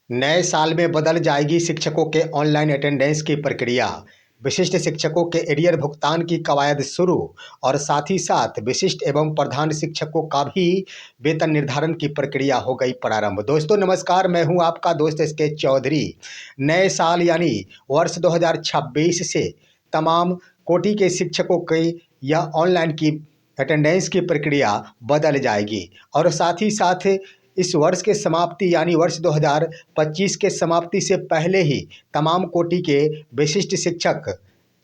नए साल में बदल जाएगी शिक्षकों के ऑनलाइन अटेंडेंस की प्रक्रिया। विशिष्ट शिक्षकों के एरियर भुगतान की कवायद शुरू और साथ ही साथ विशिष्ट एवं प्रधान शिक्षकों का भी वेतन निर्धारण की प्रक्रिया हो गई प्रारंभ। दोस्तों नमस्कार, मैं हूं आपका दोस्त एसके चौधरी। नए साल यानी वर्ष 2026 से तमाम कोटि के शिक्षकों की यह ऑनलाइन की अटेंडेंस की प्रक्रिया बदल जाएगी और साथ ही साथ इस वर्ष के समाप्ति यानी वर्ष 2025 के समाप्ति से पहले ही तमाम कोटि के विशिष्ट शिक्षक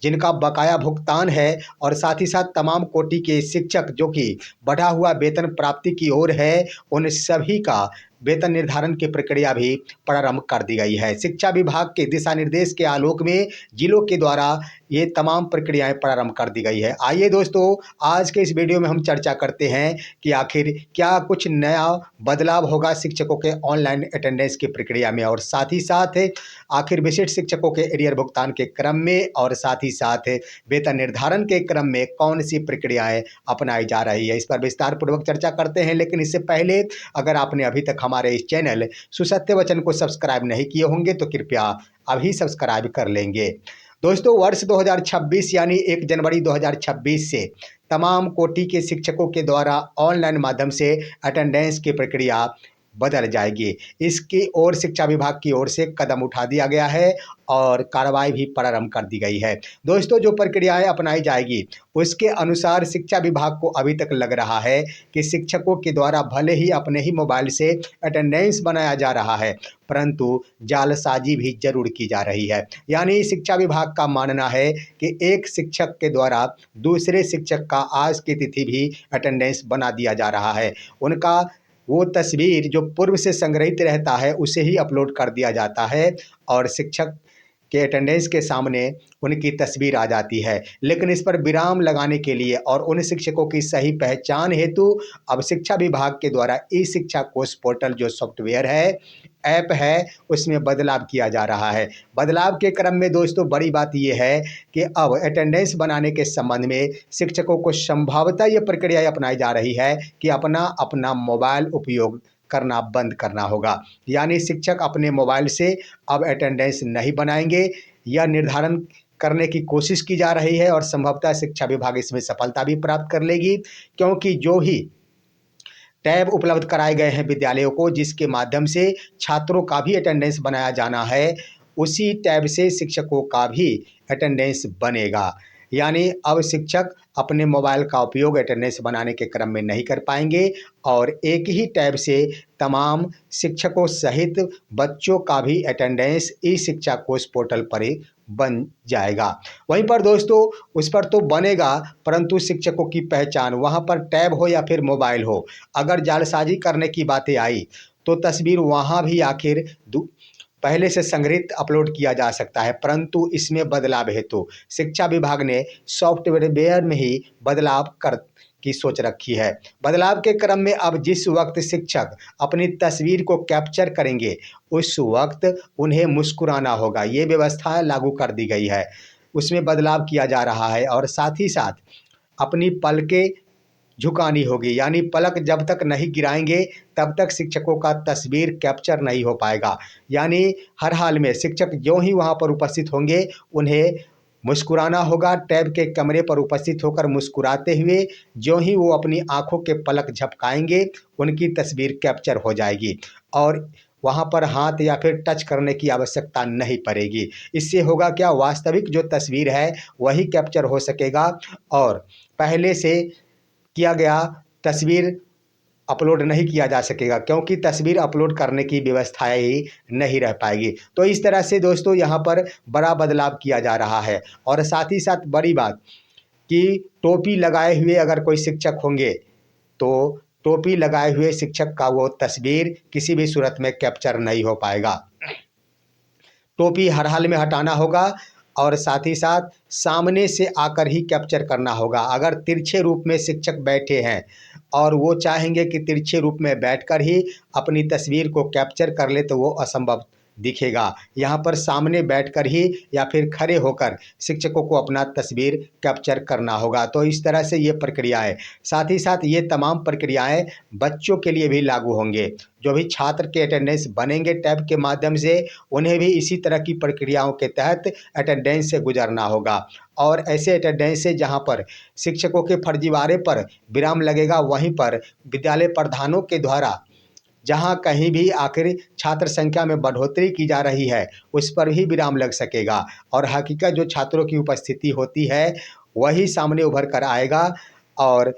जिनका बकाया भुगतान है और साथ ही साथ तमाम कोटि के शिक्षक जो कि बढ़ा हुआ वेतन प्राप्ति की ओर है, उन सभी का वेतन निर्धारण की प्रक्रिया भी प्रारंभ कर दी गई है। शिक्षा विभाग के दिशा निर्देश के आलोक में जिलों के द्वारा ये तमाम प्रक्रियाएं प्रारंभ कर दी गई है। आइए दोस्तों, आज के इस वीडियो में हम चर्चा करते हैं कि आखिर क्या कुछ नया बदलाव होगा शिक्षकों के ऑनलाइन अटेंडेंस की प्रक्रिया में और साथ ही साथ आखिर विशिष्ट शिक्षकों के एरियर भुगतान के क्रम में और साथ ही साथ वेतन निर्धारण के क्रम में कौन सी प्रक्रियाएं अपनाई जा रही है, इस पर विस्तार पूर्वक चर्चा करते हैं। लेकिन इससे पहले अगर आपने अभी तक हमारे इस चैनल सुसत्य वचन को सब्सक्राइब नहीं किए होंगे तो कृपया अभी सब्सक्राइब कर लेंगे। दोस्तों, वर्ष 2026 यानी 1 जनवरी 2026 से तमाम कोटि के शिक्षकों के द्वारा ऑनलाइन माध्यम से अटेंडेंस की प्रक्रिया बदल जाएगी। इसकी ओर शिक्षा विभाग की ओर से कदम उठा दिया गया है और कार्रवाई भी प्रारंभ कर दी गई है। दोस्तों, जो प्रक्रियाएं अपनाई जाएगी उसके अनुसार शिक्षा विभाग को अभी तक लग रहा है कि शिक्षकों के द्वारा भले ही अपने ही मोबाइल से अटेंडेंस बनाया जा रहा है, परंतु जालसाजी भी जरूर की जा रही है। यानी शिक्षा विभाग का मानना है कि एक शिक्षक के द्वारा दूसरे शिक्षक का आज की तिथि भी अटेंडेंस बना दिया जा रहा है। उनका वो तस्वीर जो पूर्व से संग्रहित रहता है उसे ही अपलोड कर दिया जाता है और शिक्षक के अटेंडेंस के सामने उनकी तस्वीर आ जाती है। लेकिन इस पर विराम लगाने के लिए और उन शिक्षकों की सही पहचान हेतु अब शिक्षा विभाग के द्वारा ई शिक्षा कोष पोर्टल जो सॉफ्टवेयर है, ऐप है, उसमें बदलाव किया जा रहा है। बदलाव के क्रम में दोस्तों बड़ी बात यह है कि अब अटेंडेंस बनाने के संबंध में शिक्षकों को संभवतः ये प्रक्रिया अपनाई जा रही है कि अपना अपना मोबाइल उपयोग करना बंद करना होगा। यानी शिक्षक अपने मोबाइल से अब अटेंडेंस नहीं बनाएंगे। यह निर्धारण करने की कोशिश की जा रही है और संभवतः शिक्षा विभाग इसमें सफलता भी प्राप्त कर लेगी, क्योंकि जो ही टैब उपलब्ध कराए गए हैं विद्यालयों को जिसके माध्यम से छात्रों का भी अटेंडेंस बनाया जाना है, उसी टैब से शिक्षकों का भी अटेंडेंस बनेगा। यानी अब शिक्षक अपने मोबाइल का उपयोग अटेंडेंस बनाने के क्रम में नहीं कर पाएंगे और एक ही टैब से तमाम शिक्षकों सहित बच्चों का भी अटेंडेंस ई शिक्षा कोष पोर्टल पर ही बन जाएगा। वहीं पर दोस्तों उस पर तो बनेगा, परंतु शिक्षकों की पहचान वहां पर टैब हो या फिर मोबाइल हो, अगर जालसाजी करने की बातें आई तो तस्वीर वहां भी आखिर पहले से संग्रहित अपलोड किया जा सकता है, परंतु इसमें बदलाव हेतु शिक्षा विभाग ने सॉफ्टवेयर में ही बदलाव कर की सोच रखी है। बदलाव के क्रम में अब जिस वक्त शिक्षक अपनी तस्वीर को कैप्चर करेंगे उस वक्त उन्हें मुस्कुराना होगा। ये व्यवस्था लागू कर दी गई है, उसमें बदलाव किया जा रहा है और साथ ही साथ अपनी पलकें झुकानी होगी। यानी पलक जब तक नहीं गिराएंगे तब तक शिक्षकों का तस्वीर कैप्चर नहीं हो पाएगा। यानी हर हाल में शिक्षक जो ही वहां पर उपस्थित होंगे उन्हें मुस्कुराना होगा। टैब के कमरे पर उपस्थित होकर मुस्कुराते हुए जो ही वो अपनी आंखों के पलक झपकाएंगे उनकी तस्वीर कैप्चर हो जाएगी और वहाँ पर हाथ या फिर टच करने की आवश्यकता नहीं पड़ेगी। इससे होगा क्या, वास्तविक जो तस्वीर है वही कैप्चर हो सकेगा और पहले से किया गया तस्वीर अपलोड नहीं किया जा सकेगा, क्योंकि तस्वीर अपलोड करने की व्यवस्थाएं ही नहीं रह पाएगी। तो इस तरह से दोस्तों यहाँ पर बड़ा बदलाव किया जा रहा है और साथ ही साथ बड़ी बात कि टोपी लगाए हुए अगर कोई शिक्षक होंगे तो टोपी लगाए हुए शिक्षक का वो तस्वीर किसी भी सूरत में कैप्चर नहीं हो पाएगा। टोपी हर हाल में हटाना होगा और साथ ही साथ सामने से आकर ही कैप्चर करना होगा। अगर तिरछे रूप में शिक्षक बैठे हैं और वो चाहेंगे कि तिरछे रूप में बैठकर ही अपनी तस्वीर को कैप्चर कर ले तो वो असंभव दिखेगा। यहाँ पर सामने बैठकर ही या फिर खड़े होकर शिक्षकों को अपना तस्वीर कैप्चर करना होगा। तो इस तरह से ये प्रक्रिया है। साथ ही साथ ये तमाम प्रक्रियाएं बच्चों के लिए भी लागू होंगे। जो भी छात्र के अटेंडेंस बनेंगे टैब के माध्यम से, उन्हें भी इसी तरह की प्रक्रियाओं के तहत अटेंडेंस से गुजरना होगा। और ऐसे अटेंडेंस से जहाँ पर शिक्षकों के फर्जीवाड़े पर विराम लगेगा, वहीं पर विद्यालय प्रधानों के द्वारा जहाँ कहीं भी आखिर छात्र संख्या में बढ़ोतरी की जा रही है, उस पर भी विराम लग सकेगा। और हकीकत जो छात्रों की उपस्थिति होती है वही सामने उभर कर आएगा और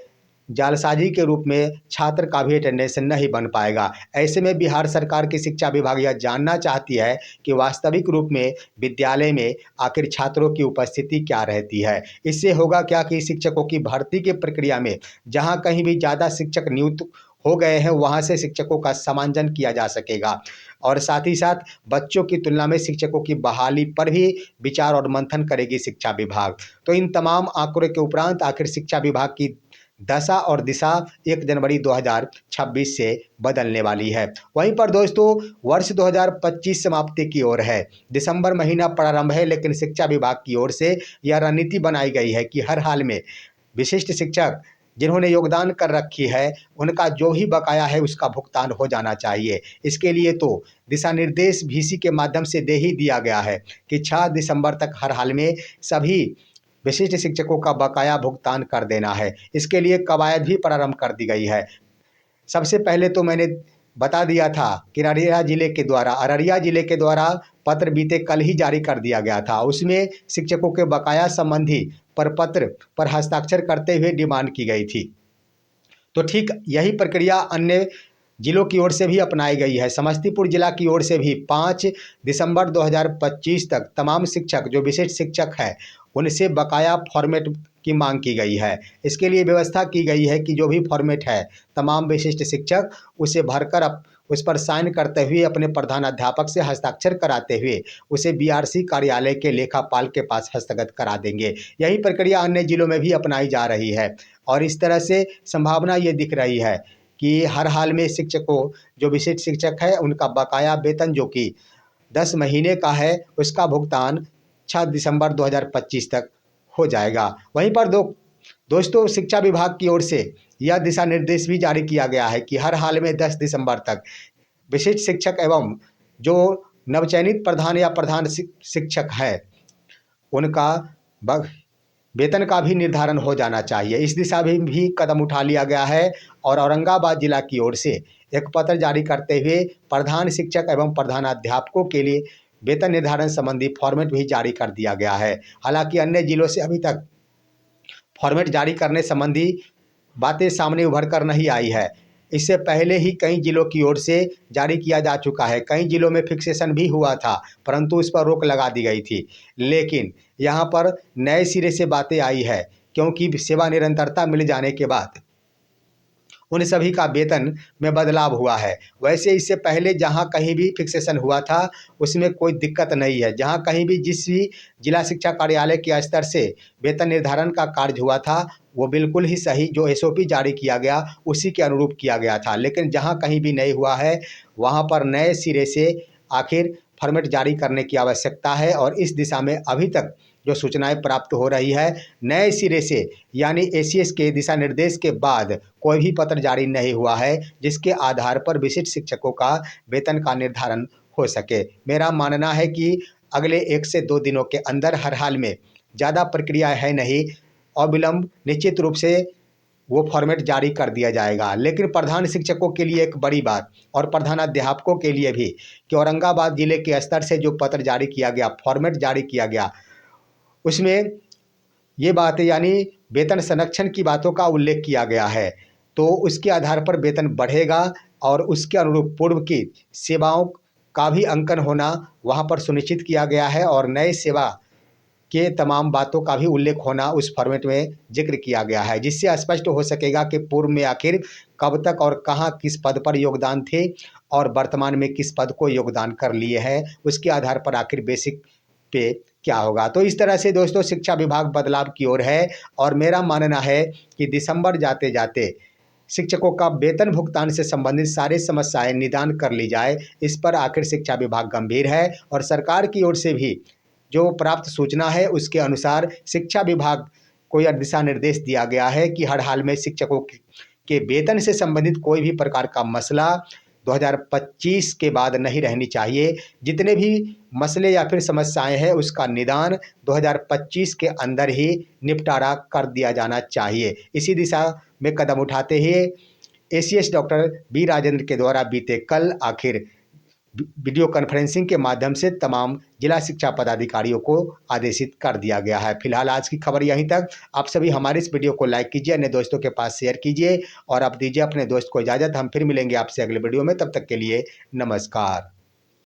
जालसाजी के रूप में छात्र का भी अटेंडेंस नहीं बन पाएगा। ऐसे में बिहार सरकार की शिक्षा विभाग यह जानना चाहती है कि वास्तविक रूप में विद्यालय में आखिर छात्रों की उपस्थिति क्या रहती है। इससे होगा क्या कि शिक्षकों की भर्ती की प्रक्रिया में जहाँ कहीं भी ज़्यादा शिक्षक नियुक्त हो गए हैं, वहाँ से शिक्षकों का समांजन किया जा सकेगा। और साथ ही साथ बच्चों की तुलना में शिक्षकों की बहाली पर भी विचार और मंथन करेगी शिक्षा विभाग। तो इन तमाम आंकड़ों के उपरांत आखिर शिक्षा विभाग की दशा और दिशा 1 जनवरी 2026 से बदलने वाली है। वहीं पर दोस्तों, वर्ष 2025 समाप्ति की ओर है। दिसंबर महीना प्रारंभ है, लेकिन शिक्षा विभाग की ओर से यह रणनीति बनाई गई है कि हर हाल में विशिष्ट शिक्षक जिन्होंने योगदान कर रखी है, उनका जो ही बकाया है उसका भुगतान हो जाना चाहिए। इसके लिए तो दिशा निर्देश VC के माध्यम से दे ही दिया गया है कि 6 दिसंबर तक हर हाल में सभी विशिष्ट शिक्षकों का बकाया भुगतान कर देना है। इसके लिए कवायद भी प्रारंभ कर दी गई है। सबसे पहले तो मैंने बता दिया था कि अररिया जिले के द्वारा पत्र बीते कल ही जारी कर दिया गया था। उसमें शिक्षकों के बकाया संबंधी प्रपत्र पर हस्ताक्षर करते हुए डिमांड की गई थी। तो ठीक यही प्रक्रिया अन्य जिलों की ओर से भी अपनाई गई है। समस्तीपुर जिला की ओर से भी 5 दिसंबर 2025 तक तमाम शिक्षक जो विशिष्ट शिक्षक हैं, उनसे बकाया फॉर्मेट की मांग की गई है। इसके लिए व्यवस्था की गई है कि जो भी फॉर्मेट है, तमाम विशिष्ट शिक्षक उसे भरकर उस पर साइन करते हुए अपने प्रधानाध्यापक से हस्ताक्षर कराते हुए उसे BRC कार्यालय के लेखापाल के पास हस्तगत करा देंगे। यही प्रक्रिया अन्य जिलों में भी अपनाई जा रही है और इस तरह से संभावना ये दिख रही है कि हर हाल में शिक्षकों जो विशिष्ट शिक्षक है, उनका बकाया वेतन जो कि 10 महीने का है, उसका भुगतान 6 दिसंबर 2025 तक हो जाएगा। वहीं पर दोस्तों, शिक्षा विभाग की ओर से यह दिशा निर्देश भी जारी किया गया है कि हर हाल में 10 दिसंबर तक विशिष्ट शिक्षक एवं जो नवचयनित प्रधान या प्रधान शिक्षक है, उनका वेतन का भी निर्धारण हो जाना चाहिए। इस दिशा में भी कदम उठा लिया गया है और औरंगाबाद जिला की ओर से एक पत्र जारी करते हुए प्रधान शिक्षक एवं प्रधानाध्यापकों के लिए वेतन निर्धारण संबंधी फॉर्मेट भी जारी कर दिया गया है। हालांकि अन्य जिलों से अभी तक फॉर्मेट जारी करने संबंधी बातें सामने उभर कर नहीं आई है। इससे पहले ही कई जिलों की ओर से जारी किया जा चुका है। कई जिलों में फिक्सेशन भी हुआ था, परंतु इस पर रोक लगा दी गई थी। लेकिन यहाँ पर नए सिरे से बातें आई है, क्योंकि सेवा निरंतरता मिल जाने के बाद उन सभी का वेतन में बदलाव हुआ है। वैसे इससे पहले जहां कहीं भी फिक्सेशन हुआ था, उसमें कोई दिक्कत नहीं है। जहां कहीं भी जिस भी जिला शिक्षा कार्यालय के स्तर से वेतन निर्धारण का कार्य हुआ था, वो बिल्कुल ही सही जो SOP जारी किया गया उसी के अनुरूप किया गया था। लेकिन जहां कहीं भी नहीं हुआ है, वहां पर नए सिरे से आखिर फॉर्मेट जारी करने की आवश्यकता है। और इस दिशा में अभी तक जो सूचनाएं प्राप्त हो रही है, नए सिरे से यानी ACS के दिशा निर्देश के बाद कोई भी पत्र जारी नहीं हुआ है जिसके आधार पर विशिष्ट शिक्षकों का वेतन का निर्धारण हो सके। मेरा मानना है कि अगले 1 से 2 दिनों के अंदर हर हाल में ज़्यादा प्रक्रिया है नहीं, अविलंब निश्चित रूप से वो फॉर्मेट जारी कर दिया जाएगा। लेकिन प्रधान शिक्षकों के लिए एक बड़ी बात और प्रधानाध्यापकों के लिए भी कि औरंगाबाद जिले के स्तर से जो पत्र जारी किया गया, फॉर्मेट जारी किया गया, उसमें ये बातें यानी वेतन संरक्षण की बातों का उल्लेख किया गया है। तो उसके आधार पर वेतन बढ़ेगा और उसके अनुरूप पूर्व की सेवाओं का भी अंकन होना वहाँ पर सुनिश्चित किया गया है और नए सेवा के तमाम बातों का भी उल्लेख होना उस फॉर्मेट में जिक्र किया गया है, जिससे स्पष्ट हो सकेगा कि पूर्व में आखिर कब तक और कहाँ किस पद पर योगदान थे और वर्तमान में किस पद को योगदान कर लिए हैं। उसके आधार पर आखिर बेसिक पे क्या होगा। तो इस तरह से दोस्तों, शिक्षा विभाग बदलाव की ओर है और मेरा मानना है कि दिसंबर जाते जाते शिक्षकों का वेतन भुगतान से संबंधित सारी समस्याएं निदान कर ली जाए। इस पर आखिर शिक्षा विभाग गंभीर है और सरकार की ओर से भी जो प्राप्त सूचना है उसके अनुसार शिक्षा विभाग को यह दिशा निर्देश दिया गया है कि हर हाल में शिक्षकों के वेतन से संबंधित कोई भी प्रकार का मसला 2025 के बाद नहीं रहनी चाहिए। जितने भी मसले या फिर समस्याएं हैं उसका निदान 2025 के अंदर ही निपटारा कर दिया जाना चाहिए। इसी दिशा में कदम उठाते हुए एसीएस डॉक्टर बी राजेंद्र के द्वारा बीते कल आखिर वीडियो कॉन्फ्रेंसिंग के माध्यम से तमाम जिला शिक्षा पदाधिकारियों को आदेशित कर दिया गया है। फिलहाल आज की खबर यहीं तक। आप सभी हमारे इस वीडियो को लाइक कीजिए, अन्य दोस्तों के पास शेयर कीजिए और अब दीजिए अपने दोस्त को इजाज़त। हम फिर मिलेंगे आपसे अगले वीडियो में, तब तक के लिए नमस्कार।